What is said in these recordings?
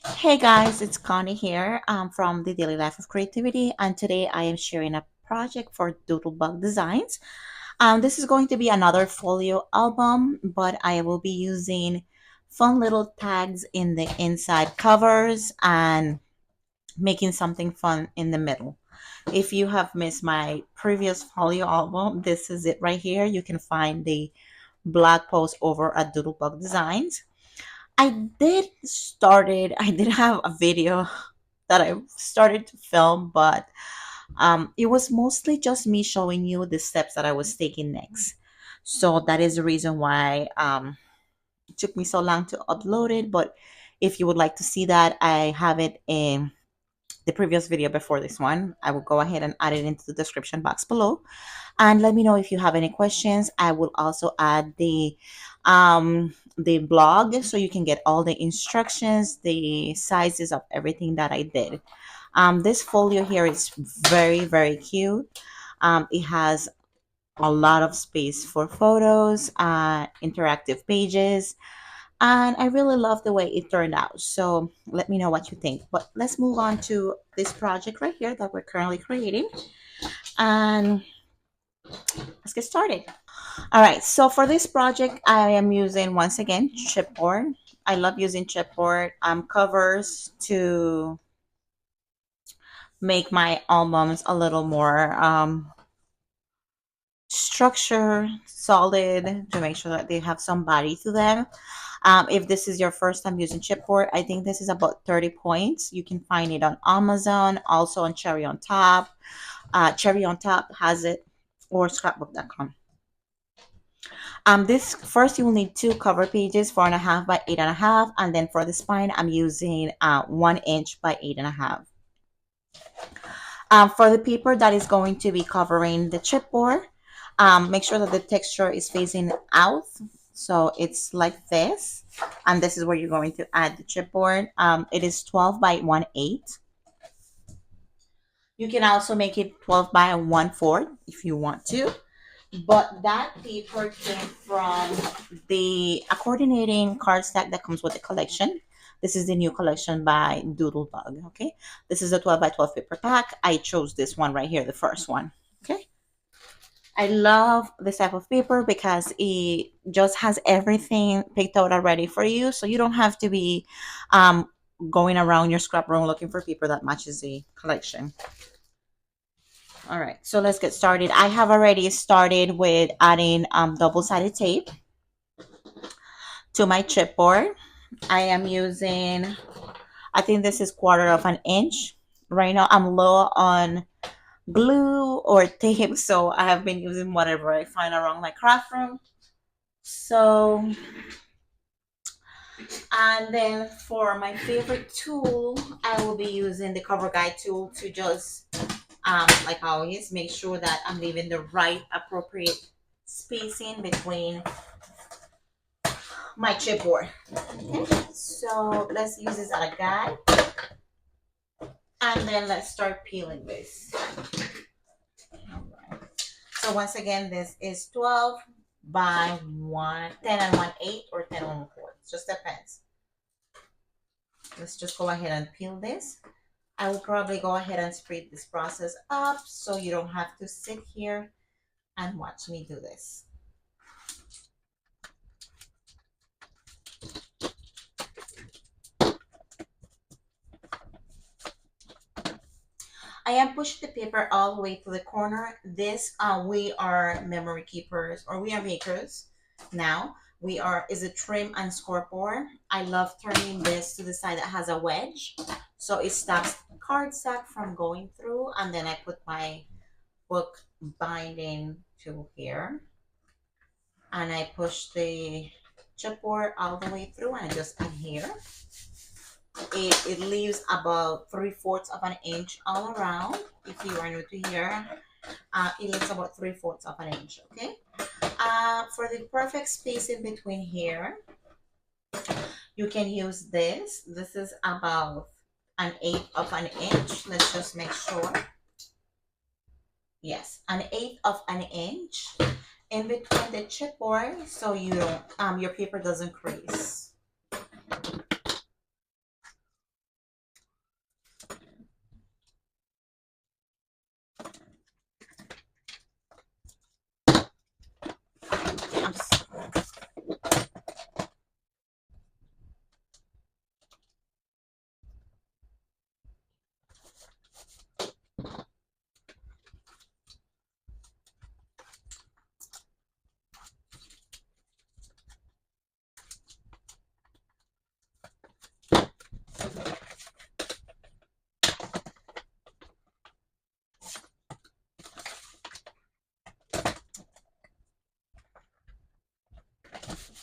Hey guys, it's Connie here from the Daily Life of Creativity, and today I am sharing a project for Doodlebug Designs. This is going to be another folio album, but I will be using fun little tags in the inside covers and making something fun in the middle. If you have missed my previous folio album, this is it right here. You can find the blog post over at Doodlebug Designs. I did have a video that I started to film, but it was mostly just me showing you the steps that I was taking next. So that is the reason why it took me so long to upload it. But if you would like to see that, I have it in the previous video before this one. I will go ahead and add it into the description box below. And let me know if you have any questions. I will also add the blog so you can get all the instructions, the sizes of everything that I did. This folio here is very cute. It has a lot of space for photos, interactive pages, and I really love the way it turned out. So let me know what you think. But let's move on to this project right here that we're currently creating, and let's get started. All right, so for this project, I am using once again chipboard. I love using chipboard covers to make my albums a little more structure, solid, to make sure that they have some body to them. If this is your first time using chipboard, I think this is about 30 points. You can find it on Amazon, also on Cherry on Top. Cherry on Top has it, or scrapbook.com. This first you will need two cover pages, 4.5 by 8.5, and then for the spine I'm using 1 inch by 8.5. For the paper that is going to be covering the chipboard, make sure that the texture is facing out, so it's like this, and this is where you're going to add the chipboard. It is 12 by 1/8. You can also make it 12 by 1/4 if you want to. But that paper came from the coordinating card stack that comes with the collection. This is the new collection by Doodlebug. Okay, this is a 12 by 12 paper pack. I chose this one right here, the first one. Okay, I love this type of paper because it just has everything picked out already for you, so you don't have to be um, going around your scrap room looking for paper that matches the collection. All right, so let's get started. I have already started with adding double-sided tape to my chipboard. I am using, I think this is 1/4 inch. Right now I'm low on glue or tape, so I have been using whatever I find around my craft room. So, and then for my favorite tool, I will be using the cover guide tool to just like always, make sure that I'm leaving the right appropriate spacing between my chipboard. Okay, so let's use this as a guide, and then let's start peeling this. All right. So once again, this is 12 by 10 and 1/8 or 10 and 1/4. It just depends. Let's just go ahead and peel this. I will probably go ahead and speed this process up so you don't have to sit here and watch me do this. I am pushing the paper all the way to the corner. This, we are memory keepers, or we are makers now. We are, is a trim and scoreboard. I love turning this to the side that has a wedge. So it stops cardstock from going through. And then I put my book binding to here. And I push the chipboard all the way through and I just adhere. It leaves about 3/4 of an inch all around. If you are new to here, it leaves about 3/4 of an inch. Okay. For the perfect spacing between here, you can use this. This is about 1/8 of an inch. Let's just make sure. Yes, 1/8 of an inch in between the chipboard, so you don't your paper doesn't crease.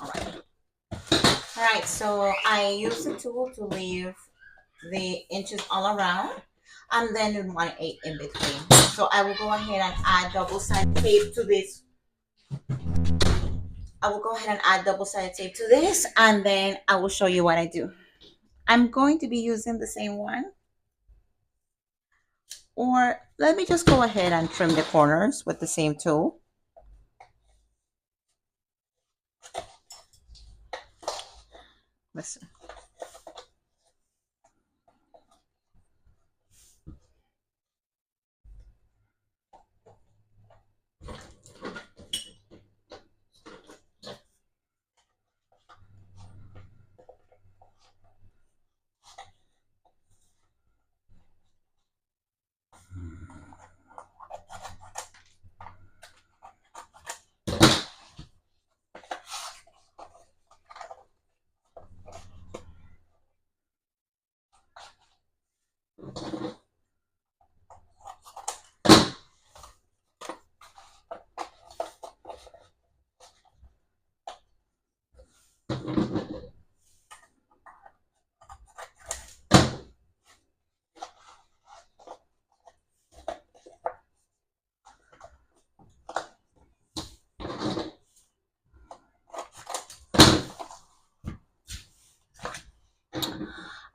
All right. All right. So I use the tool to leave the inches all around, and then 1/8 in between. So I will go ahead and add double-sided tape to this. I will go ahead and add double-sided tape to this, and then I will show you what I do. I'm going to be using the same one, or let me just go ahead and trim the corners with the same tool. Listen.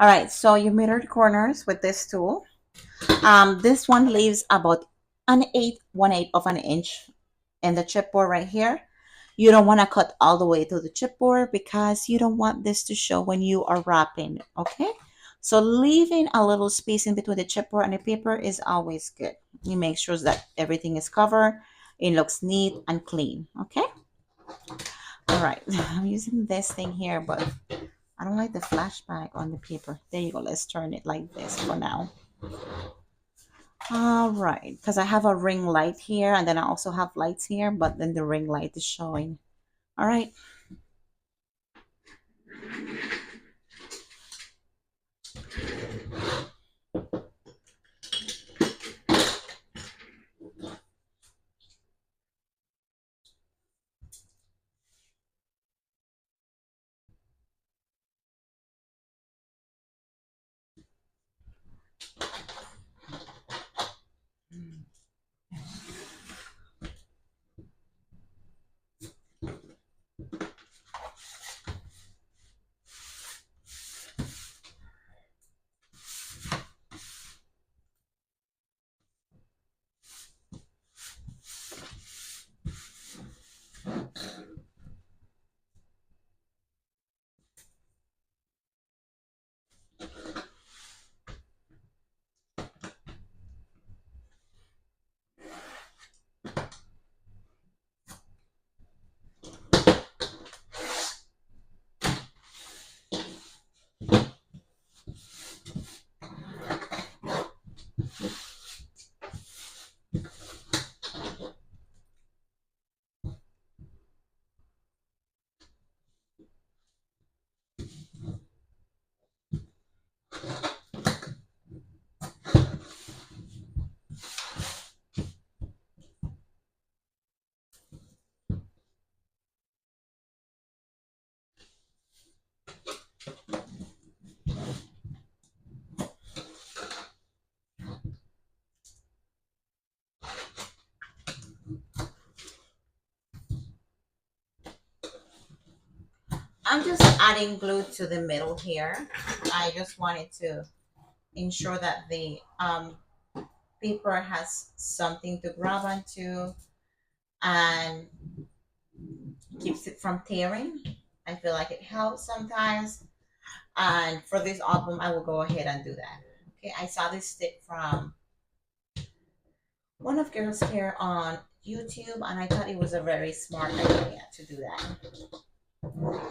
All right, so you mirrored corners with this tool. This one leaves about an eighth, 1/8 of an inch in the chipboard right here. You don't want to cut all the way to the chipboard because you don't want this to show when you are wrapping, okay? So leaving a little space in between the chipboard and the paper is always good. It makes sure that everything is covered. It looks neat and clean, okay? All right, I'm using this thing here, but I don't like the flashback on the paper. There you go. Let's turn it like this for now. All right, because I have a ring light here and then I also have lights here, but then the ring light is showing. All right. I'm just adding glue to the middle here. I just wanted to ensure that the paper has something to grab onto and keeps it from tearing. I feel like it helps sometimes. And for this album, I will go ahead and do that. Okay, I saw this stick from one of Girls Care on YouTube, and I thought it was a very smart idea to do that.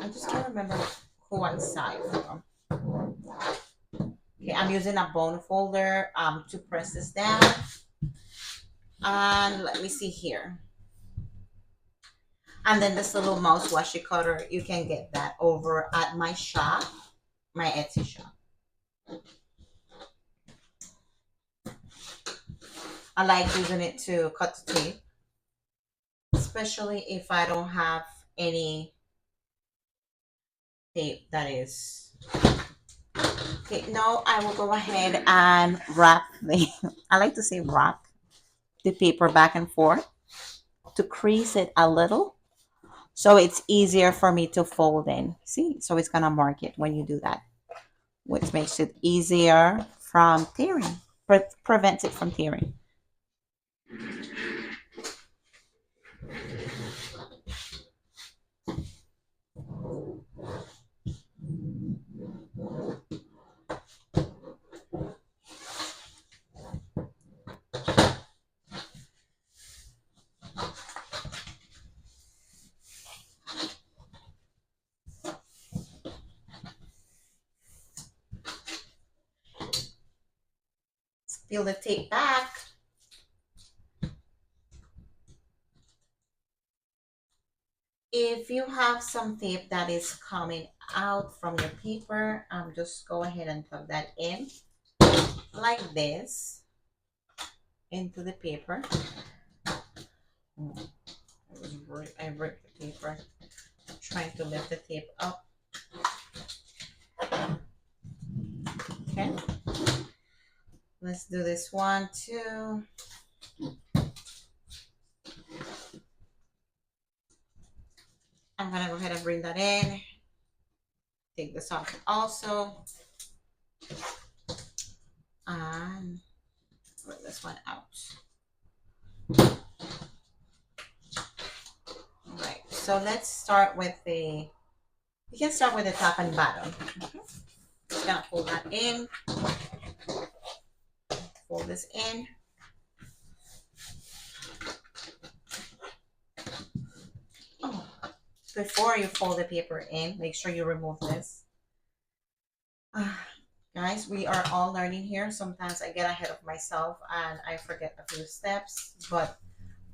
I just can't remember who I saw it from. Okay, I'm using a bone folder to press this down. And let me see here. And then this little mouse washi cutter, you can get that over at my shop, my Etsy shop. I like using it to cut the tape, especially if I don't have any tape that is. Okay, now I will go ahead and wrap the, I like to say wrap the paper back and forth to crease it a little so it's easier for me to fold in. See, so it's gonna mark it when you do that, which makes it easier from tearing, prevents it from tearing. Peel the tape back. If you have some tape that is coming out from your paper, just go ahead and plug that in like this into the paper. I ripped the paper trying to lift the tape up. Okay, let's do this one too. I'm gonna go ahead and bring that in. Take this off also. And bring this one out. All right, so let's start with the, you can start with the top and bottom. Okay. Just gonna fold that in. Fold this in. Oh, before you fold the paper in, make sure you remove this. Guys, we are all learning here. Sometimes I get ahead of myself and I forget a few steps, but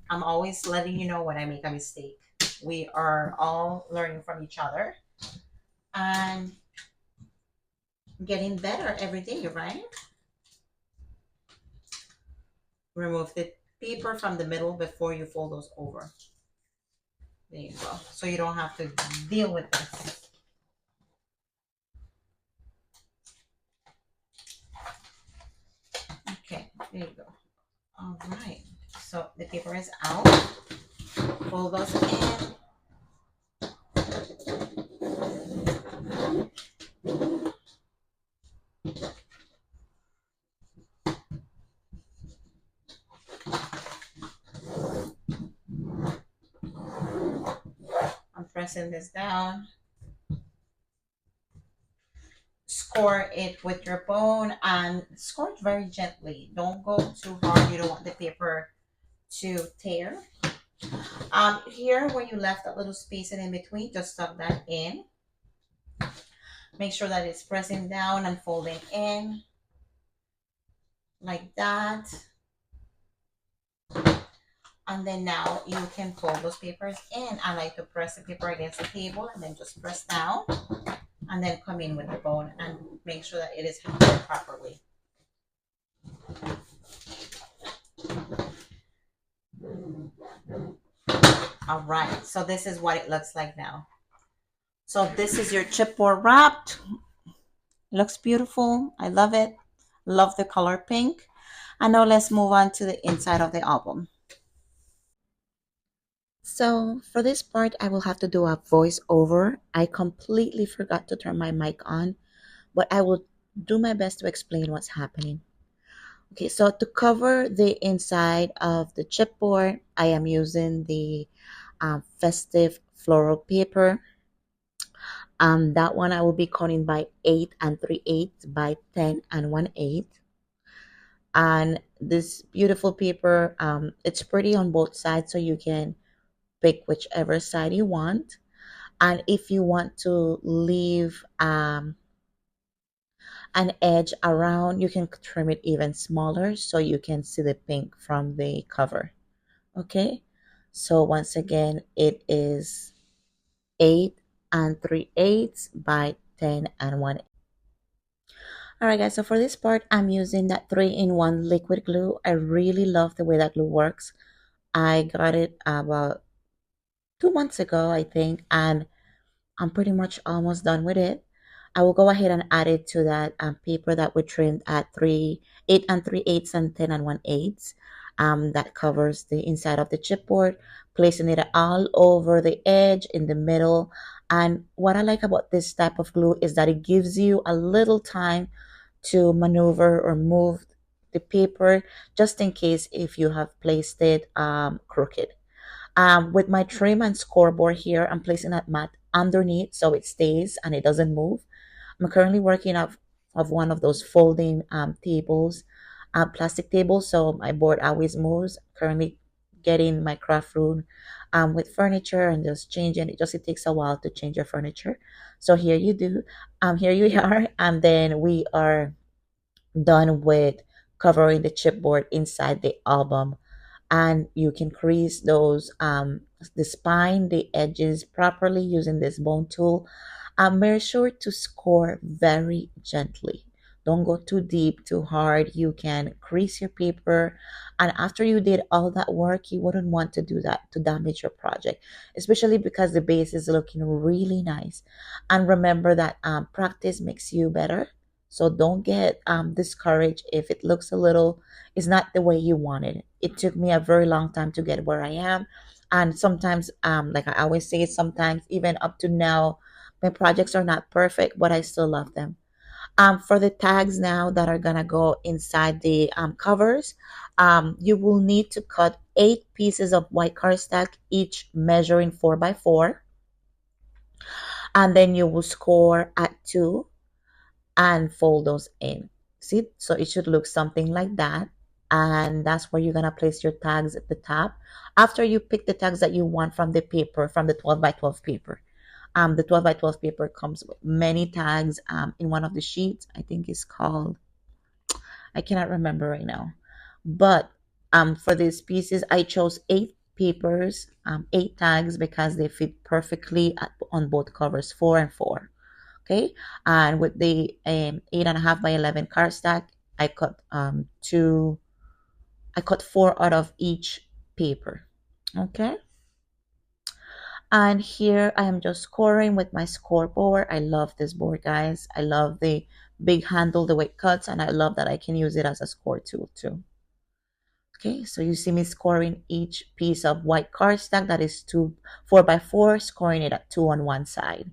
I'm always letting you know when I make a mistake. We are all learning from each other and getting better every day, right? Remove the paper from the middle before you fold those over. There you go. So you don't have to deal with this. Okay, there you go. All right. So the paper is out. Fold those in. I'm pressing this down. Score it with your bone and score it very gently. Don't go too hard. You don't want the paper to tear. Here where you left that little space in between, just tuck that in. Make sure that it's pressing down and folding in like that. And then now you can fold those papers in. I like to press the paper against the table and then just press down and then come in with the bone and make sure that it is held properly. All right, so this is what it looks like now. So this is your chipboard wrapped. Looks beautiful. I love it. Love the color pink. And now let's move on to the inside of the album. So for this part, I will have to do a voiceover. I completely forgot to turn my mic on, but I will do my best to explain what's happening. Okay, so to cover the inside of the chipboard, I am using the festive floral paper. That one I will be cutting by 8 3/8 by 10 1/8. And this beautiful paper, it's pretty on both sides, so you can pick whichever side you want. And if you want to leave an edge around, you can trim it even smaller so you can see the pink from the cover. Okay, so once again, it is 8 3/8 by 10 1. Alright guys, so for this part, I'm using that 3-in-1 liquid glue. I really love the way that glue works. I got it about 2 months ago, I think, and I'm pretty much almost done with it. I will go ahead and add it to that paper that we trimmed at 8 and 3/8 and 10 and 1/8. That covers the inside of the chipboard, placing it all over the edge in the middle. And what I like about this type of glue is that it gives you a little time to maneuver or move the paper just in case if you have placed it crooked. With my trim and scoreboard here, I'm placing that mat underneath so it stays and it doesn't move. I'm currently working of one of those folding tables, plastic tables, so my board always moves. Currently getting my craft room with furniture and just changing it. Just it takes a while to change your furniture. So here you do. Here you are, and then we are done with covering the chipboard inside the album, and you can crease those the spine, the edges properly using this bone tool. Make sure to score very gently. Don't go too deep, too hard. You can crease your paper, and after you did all that work, you wouldn't want to do that to damage your project, especially because the base is looking really nice. And remember that practice makes you better. So don't get discouraged if it looks a little, it's not the way you wanted it. It took me a very long time to get where I am. And sometimes, like I always say, sometimes even up to now, my projects are not perfect, but I still love them. For the tags now that are gonna go inside the covers, you will need to cut 8 pieces of white cardstock, each measuring 4 by 4, and then you will score at 2 and fold those in. See, so it should look something like that. And that's where you're gonna place your tags at the top. After you pick the tags that you want from the paper, from the 12 by 12 paper. The 12 by 12 paper comes with many tags in one of the sheets. I think it's called, I cannot remember right now. But for these pieces, I chose 8 papers, 8 tags because they fit perfectly on both covers, 4 and 4. Okay, and with the 8.5 by 11 cardstock, I cut I cut 4 out of each paper. Okay, and here I am just scoring with my scoreboard. I love this board, guys. I love the big handle, the way it cuts, and I love that I can use it as a score tool too. Okay, so you see me scoring each piece of white cardstock that is 4 by 4, scoring it at 2 on one side.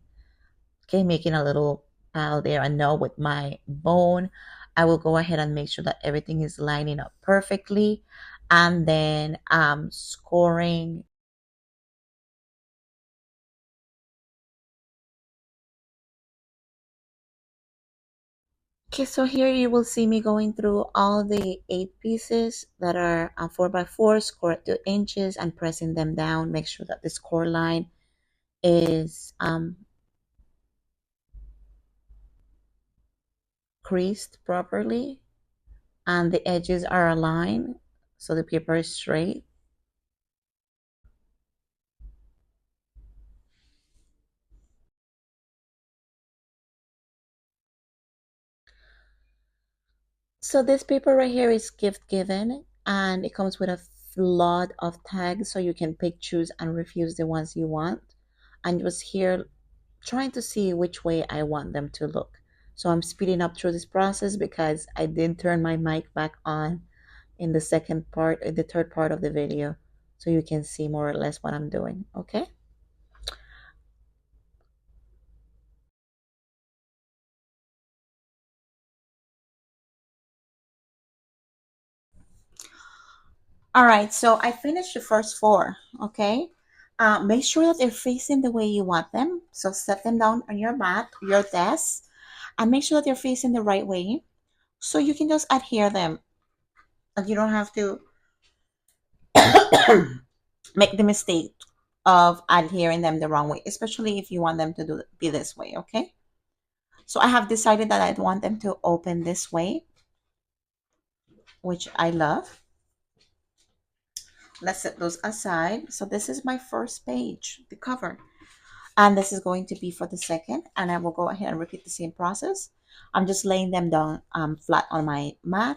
Okay, making a little pile there. And now with my bone, I will go ahead and make sure that everything is lining up perfectly, and then scoring. Okay, so here you will see me going through all the 8 pieces that are 4 by 4, score at 2 inches, and pressing them down. Make sure that the score line is creased properly and the edges are aligned so the paper is straight. So this paper right here is gift given, and it comes with a lot of tags so you can pick, choose, and refuse the ones you want. And just here trying to see which way I want them to look. So I'm speeding up through this process because I did turn my mic back on in the second part, in the third part of the video, so you can see more or less what I'm doing. Okay. All right, so I finished the first 4, okay? Make sure that they're facing the way you want them. So set them down on your mat, your desk, and make sure that they're facing the right way. So you can just adhere them. And you don't have to make the mistake of adhering them the wrong way, especially if you want them to be this way, okay? So I have decided that I want them to open this way, which I love. Let's set those aside. So this is my first page, the cover. And this is going to be for the second, and I will go ahead and repeat the same process. I'm just laying them down flat on my mat.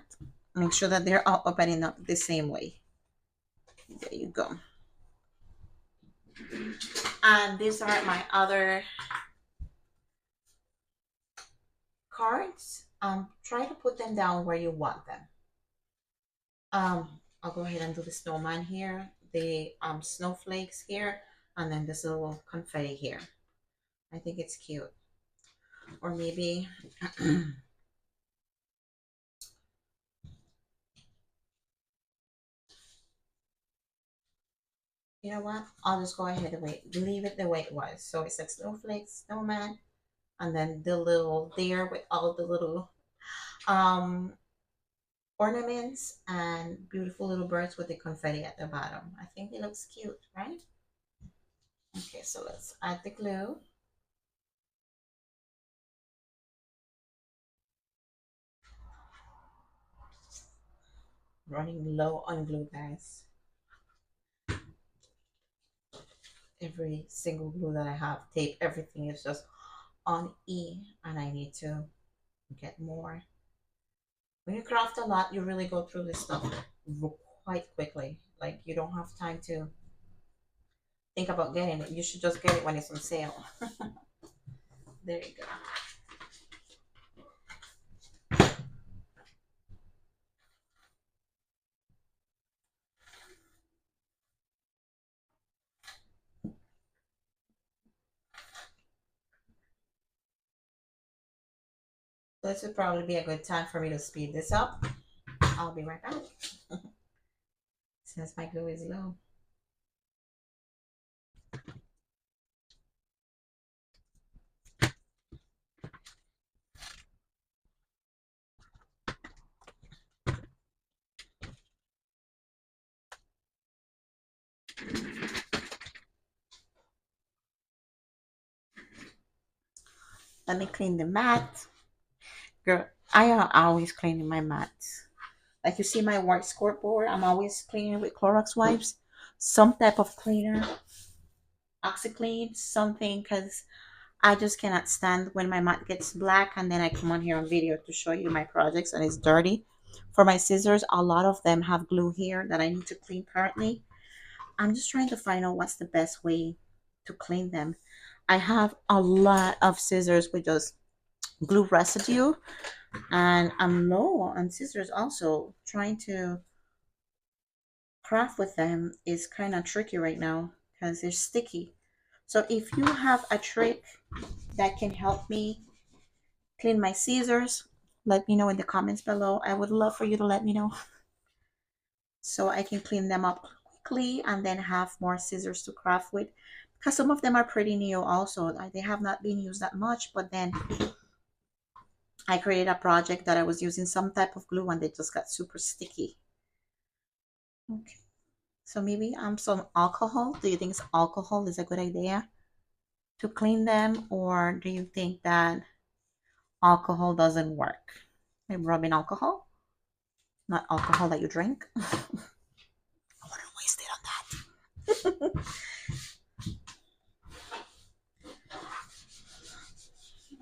Make sure that they're all opening up the same way. There you go. And these are my other cards, try to put them down where you want them. I'll go ahead and do the snowman here, the snowflakes here, and then this little confetti here. I think it's cute. Or maybe you know what? I'll just go ahead and leave it the way it was. So it's like snowflakes, snowman, and then the little deer with all the little um ornaments and beautiful little birds with the confetti at the bottom. I think it looks cute, right? Okay, so let's add the glue. Running low on glue, guys. Every single glue that I have, tape, everything is just on E, and I need to get more. When you craft a lot, you really go through this stuff quite quickly. Like, you don't have time to think about getting it. You should just get it when it's on sale. There you go. This would probably be a good time for me to speed this up. I'll be right back since my glue is low. Let me clean the mat. Girl, I am always cleaning my mats. Like, you see my white scoreboard, I'm always cleaning with Clorox wipes. Some type of cleaner, OxyClean, something, because I just cannot stand when my mat gets black and then I come on here on video to show you my projects and it's dirty. For my scissors, a lot of them have glue here that I need to clean currently. I'm just trying to find out what's the best way to clean them. I have a lot of scissors with just glue residue, and I'm low on scissors also. Trying to craft with them is kind of tricky right now because they're sticky. So if you have a trick that can help me clean my scissors, let me know in the comments below. I would love for you to let me know so I can clean them up quickly and then have more scissors to craft with, because some of them are pretty new also. They have not been used that much, but then I created a project that I was using some type of glue and they just got super sticky. Okay, so maybe some alcohol. Do you think alcohol is a good idea to clean them, or do you think that alcohol doesn't work? Maybe rubbing alcohol, not alcohol that you drink. I wouldn't waste it on that.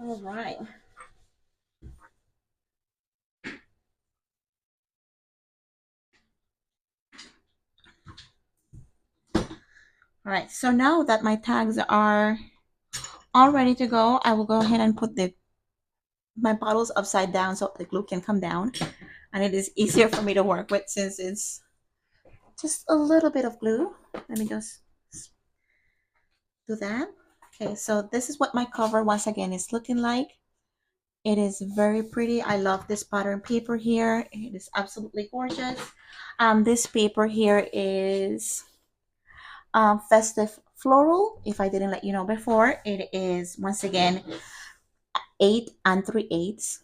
All right. All right, so now that my tags are all ready to go, I will go ahead and put my bottles upside down so the glue can come down, and it is easier for me to work with since it's just a little bit of glue. Let me just do that. Okay, so this is what my cover once again is looking like. It is very pretty. I love this pattern paper here. It is absolutely gorgeous. This paper here is festive floral. If I didn't let you know before, it is once again 8 and 3/8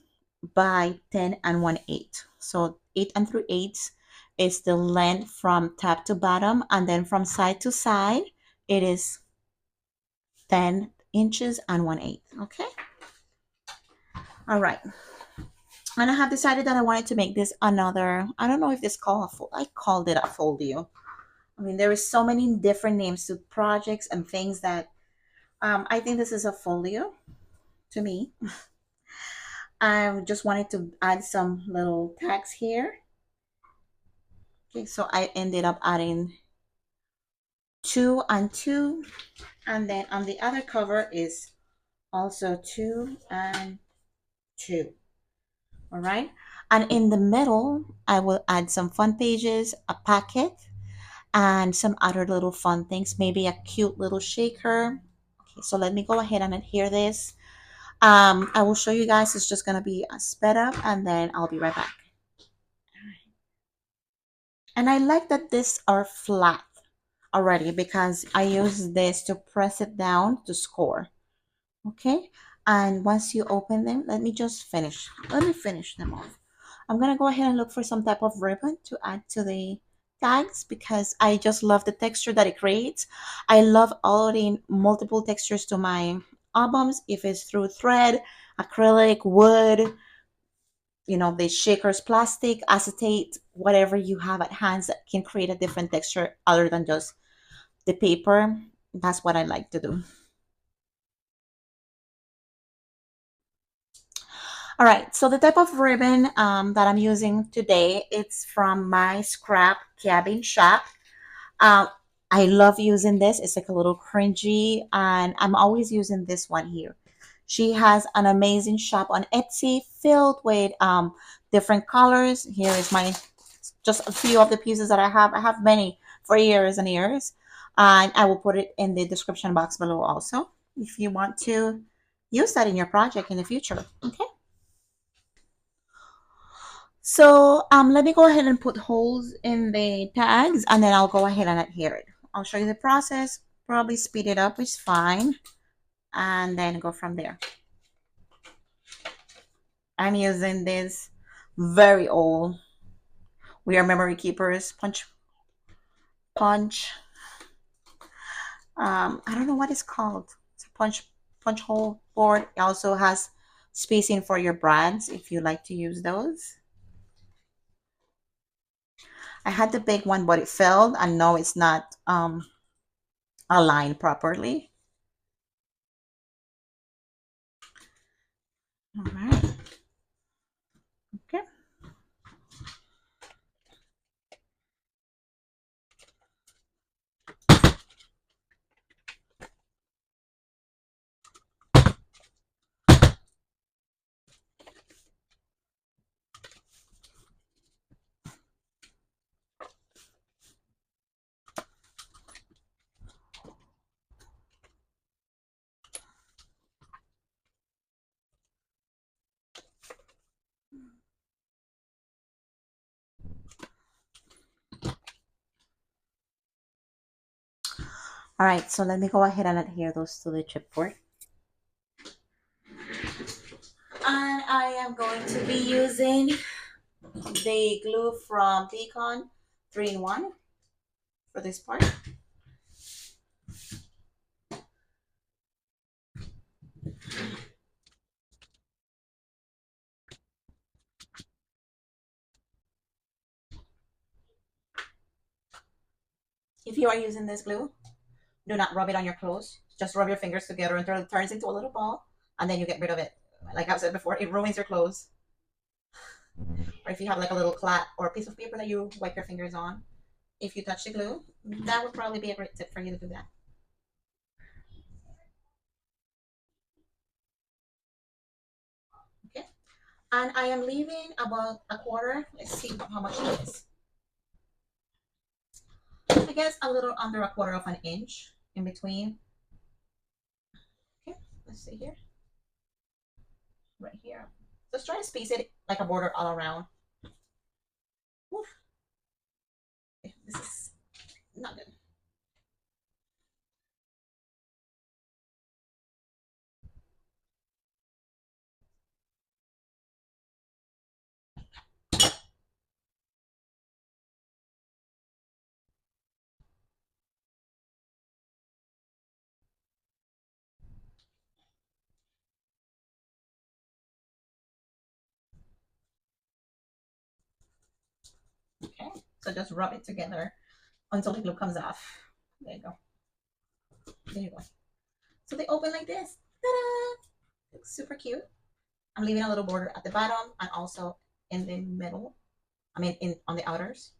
by 10 and 1/8. So 8 and 3/8 is the length from top to bottom, and then from side to side it is 10 inches and 1/8. Okay. All right. And I have decided that I wanted to make this another, I don't know if this I called it a folio. I mean, there is so many different names to projects and things that I think this is a folio to me. I just wanted to add some little tags here. Okay, so I ended up adding 2 and 2, and then on the other cover is also 2 and two. All right. And in the middle, I will add some fun pages, a packet, and some other little fun things, maybe a cute little shaker. Okay, so let me go ahead and adhere this. I will show you guys. It's just going to be sped up and then I'll be right back. And I like that these are flat already because I use this to press it down to score. Okay. And once you open them, let me just finish. Let me finish them off. I'm going to go ahead and look for some type of ribbon to add to the tags because I just love the texture that it creates. I love adding multiple textures to my albums, if it's through thread, acrylic, wood, the shakers, plastic, acetate, whatever you have at hands that can create a different texture other than just the paper. That's what I like to do. All right, so the type of ribbon that I'm using today, it's from my scrap cabin shop. Um, I love using this. It's like a little cringy, and I'm always using this one here. She has an amazing shop on Etsy filled with different colors. Here is my just a few of the pieces that I have. I have many for years and years, and I will put it in the description box below also if you want to use that in your project in the future. Okay. So let me go ahead and put holes in the tags and then I'll go ahead and adhere it. I'll show you the process, probably speed it up is fine, and then go from there. I'm using this very old We Are Memory Keepers punch. I don't know what it's called. It's a punch hole board. It also has spacing for your brands if you like to use those. I had the big one, but it failed, and no, it's not aligned properly. All right. Okay. All right, so let me go ahead and adhere those to the chipboard. And I am going to be using the glue from Beacon 3-in-1 for this part. If you are using this glue, do not rub it on your clothes. Just rub your fingers together until it turns into a little ball, and then you get rid of it. Like I've said before, it ruins your clothes. Or if you have like a little clot or a piece of paper that you wipe your fingers on, if you touch the glue, that would probably be a great tip for you to do that. Okay. And I am leaving about a quarter. Let's see how much it is. I guess a little under a quarter of an inch in between. Okay, let's see here. Right here. Just try to space it like a border all around. Oof. Okay, this is not good. Okay, so just rub it together until the glue comes off. There you go. There you go. So they open like this. Ta-da! Looks super cute. I'm leaving a little border at the bottom and also in the middle. I mean, in on the outers.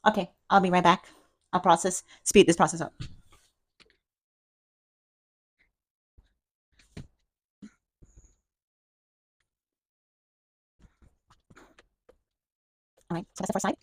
Okay, I'll be right back. I'll speed this process up. All right, so that's the first side.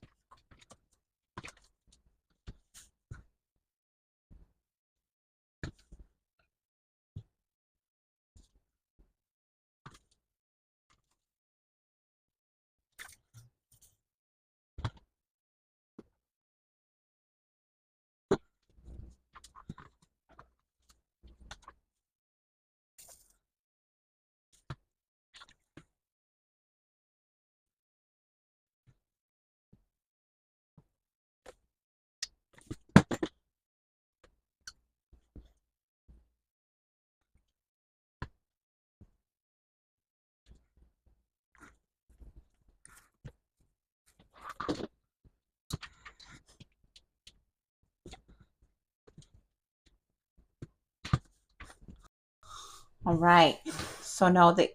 All right, so now the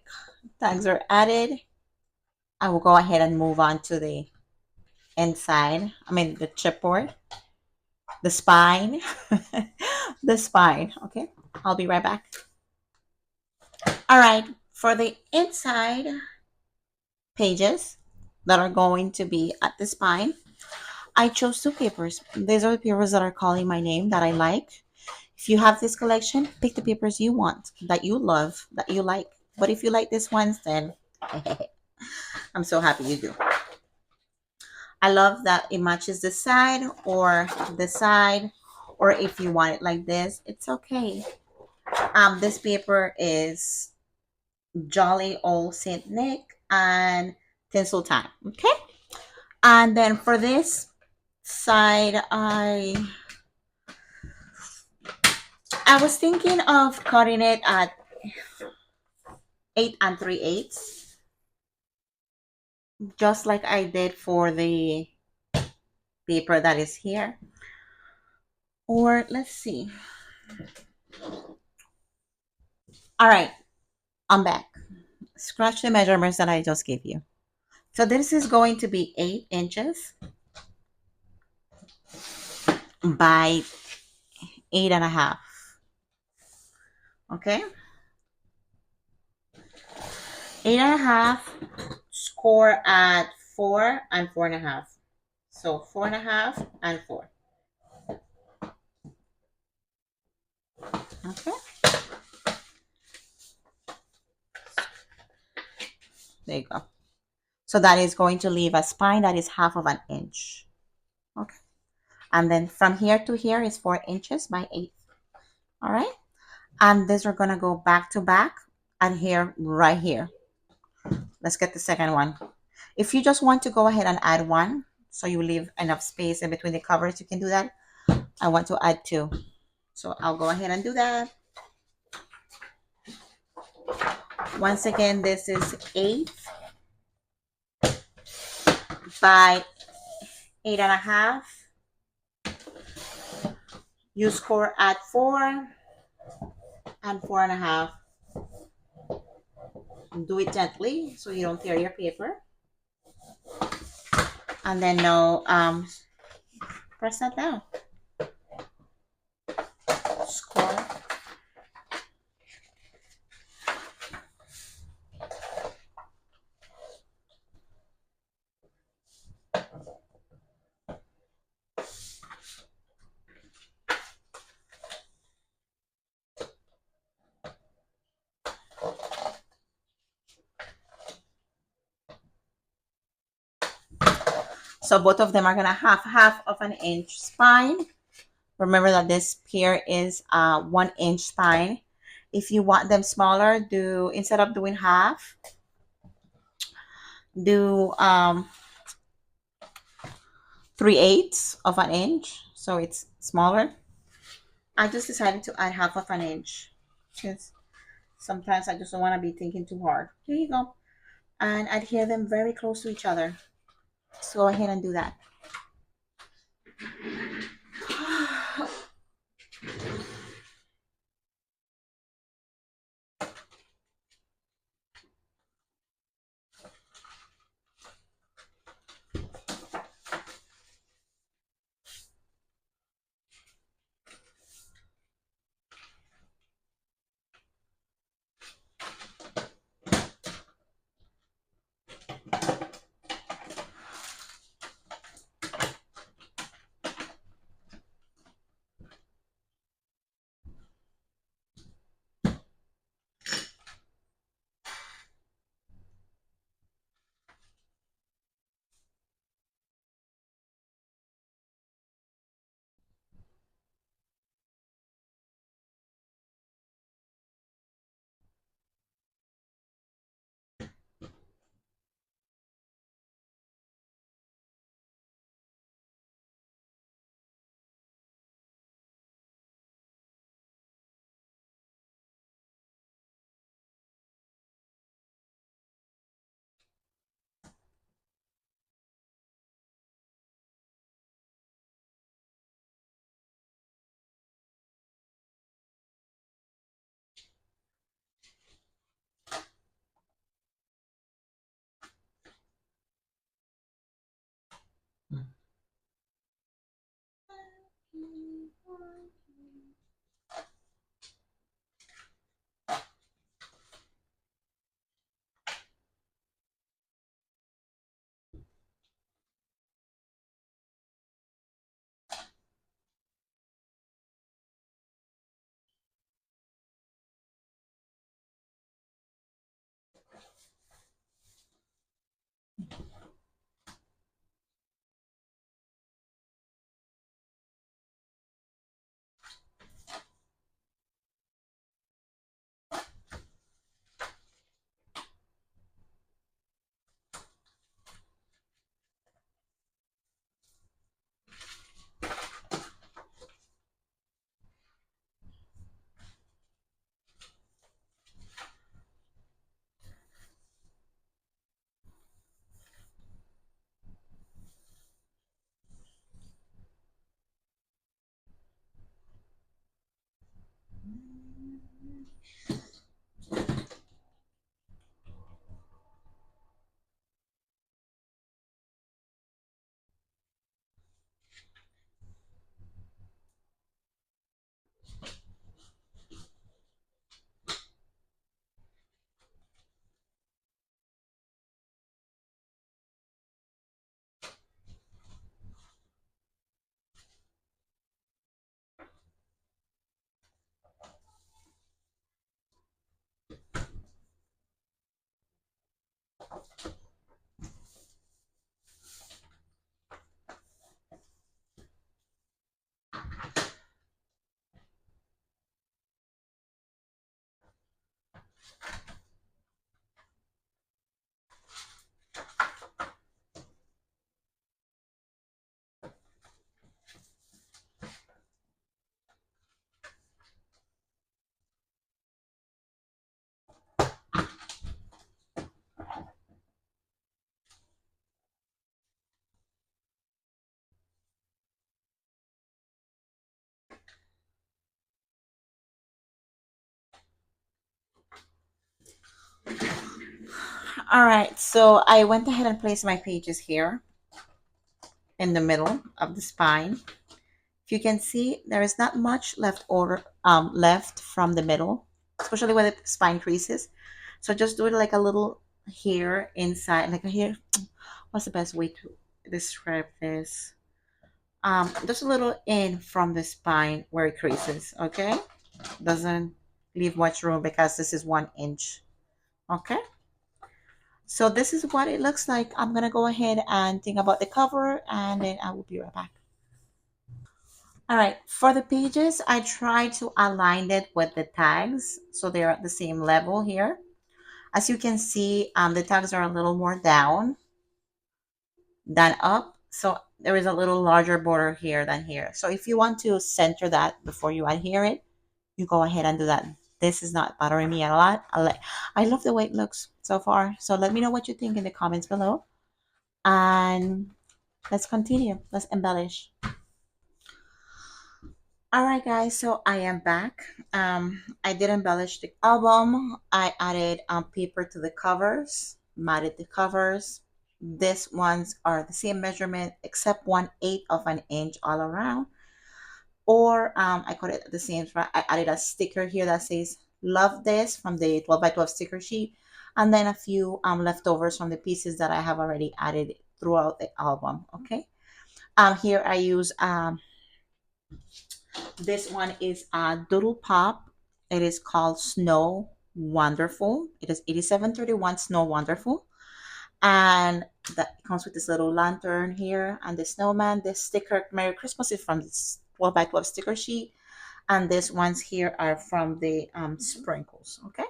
tags are added. I will go ahead and move on to the inside. I mean, the chipboard, the spine, the spine. Okay, I'll be right back. All right, for the inside pages that are going to be at the spine, I chose two papers. These are the papers that are calling my name that I like. If you have this collection, pick the papers you want, that you love, that you like. But if you like this ones, then I'm so happy you do. I love that it matches the side, or if you want it like this, it's okay. This paper is Jolly Old Saint Nick and Tinsel Time. Okay. And then for this side, I was thinking of cutting it at 8 3/8, just like I did for the paper that is here. Or let's see. All right, I'm back. Scratch the measurements that I just gave you. So this is going to be 8 inches by 8.5. Okay, 8.5. Score at 4 and 4.5. So 4.5 and 4. Okay, there you go. So that is going to leave a spine that is half of an inch. Okay, and then from here to here is 4 inches by 8. All right, and these are gonna go back to back and here right here. Let's get the second one. If you just want to go ahead and add one, so you leave enough space in between the covers, you can do that. I want to add two, so I'll go ahead and do that. Once again, this is 8 by 8.5. You score at 4 and 4.5. Do it gently so you don't tear your paper. And then no, press that down. Score. So both of them are gonna have half of an inch spine. Remember that this here is a 1 inch spine. If you want them smaller, do instead of doing half, do 3/8 of an inch, so it's smaller. I just decided to add half of an inch because sometimes I just don't want to be thinking too hard. Here you go, and adhere them very close to each other. So go ahead and do that. All right, so I went ahead and placed my pages here in the middle of the spine. If you can see, there is not much left from the middle, especially when the spine creases. So just do it like a little here inside, like here. What's the best way to describe this? Just a little in from the spine where it creases, okay? Doesn't leave much room because this is 1 inch, okay? So this is what it looks like. I'm gonna go ahead and think about the cover and then I will be right back. All right, for the pages, I try to align it with the tags so they're at the same level here. As you can see, the tags are a little more down than up. So there is a little larger border here than here. So if you want to center that before you adhere it, you go ahead and do that. This is not bothering me a lot. I love the way it looks so far. So let me know what you think in the comments below. And let's continue. Let's embellish. All right, guys, so I am back. I did embellish the album. I added paper to the covers, matted the covers. These ones are the same measurement except 1/8 of an inch all around. Or I cut it the same. I added a sticker here that says "Love this" from the 12 by 12 sticker sheet, and then a few leftovers from the pieces that I have already added throughout the album. Okay. Here I use this one is a Doodle Pop. It is called Snow Wonderful. It is 8731 Snow Wonderful. And that comes with this little lantern here and the snowman. This sticker, Merry Christmas, is from this 12 by 12 sticker sheet. And these ones here are from the sprinkles. Okay.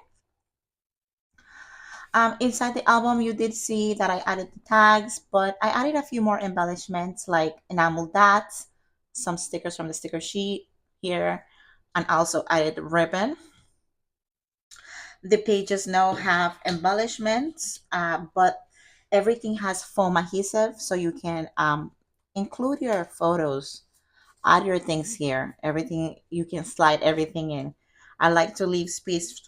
Inside the album, you did see that I added the tags, but I added a few more embellishments like enamel dots, some stickers from the sticker sheet here, and also added ribbon. The pages now have embellishments, but everything has foam adhesive, so you can include your photos, add your things here. Everything, you can slide everything in. I like to leave space.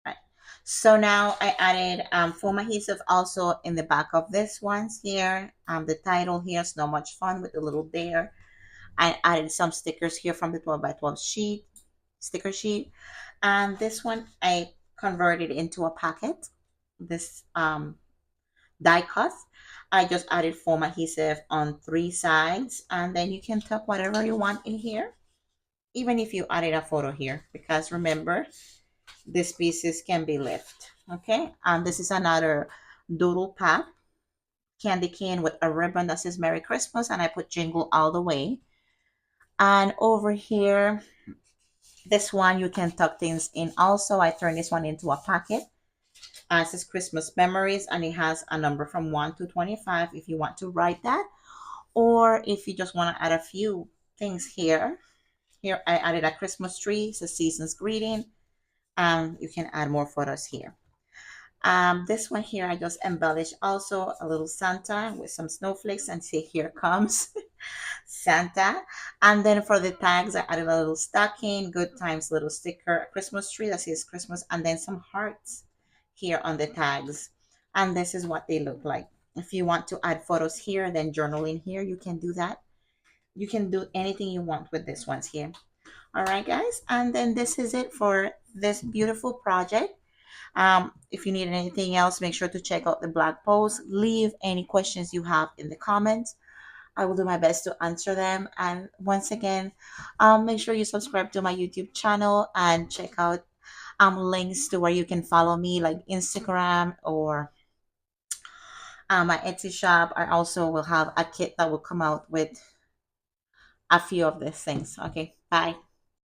Right. So now I added foam adhesive also in the back of this ones here. The title here is "So Much Fun" with the little bear. I added some stickers here from the 12 by 12 sheet, sticker sheet. And this one I converted into a packet. This die cut. I just added foam adhesive on 3 sides, and then you can tuck whatever you want in here, even if you added a photo here, because remember, these pieces can be lifted. Okay, and this is another doodle pop candy cane with a ribbon that says Merry Christmas, and I put jingle all the way. And over here, this one you can tuck things in also. I turned this one into a pocket. It says Christmas memories, and it has a number from 1 to 25 if you want to write that, or if you just want to add a few things here. Here I added a Christmas tree. It's a season's greeting. You can add more photos here. This one here, I just embellished also a little Santa with some snowflakes and say, "Here comes Santa." And then for the tags, I added a little stocking, good times little sticker, a Christmas tree that says Christmas, and then some hearts here on the tags. And this is what they look like. If you want to add photos here, then journaling here, you can do that. You can do anything you want with this ones here. All right, guys. And then this is it for this beautiful project. If you need anything else, make sure to check out the blog post. Leave any questions you have in the comments. I will do my best to answer them. And once again, make sure you subscribe to my YouTube channel and check out links to where you can follow me, like Instagram or my Etsy shop. I also will have a kit that will come out with a few of these things. Okay, bye.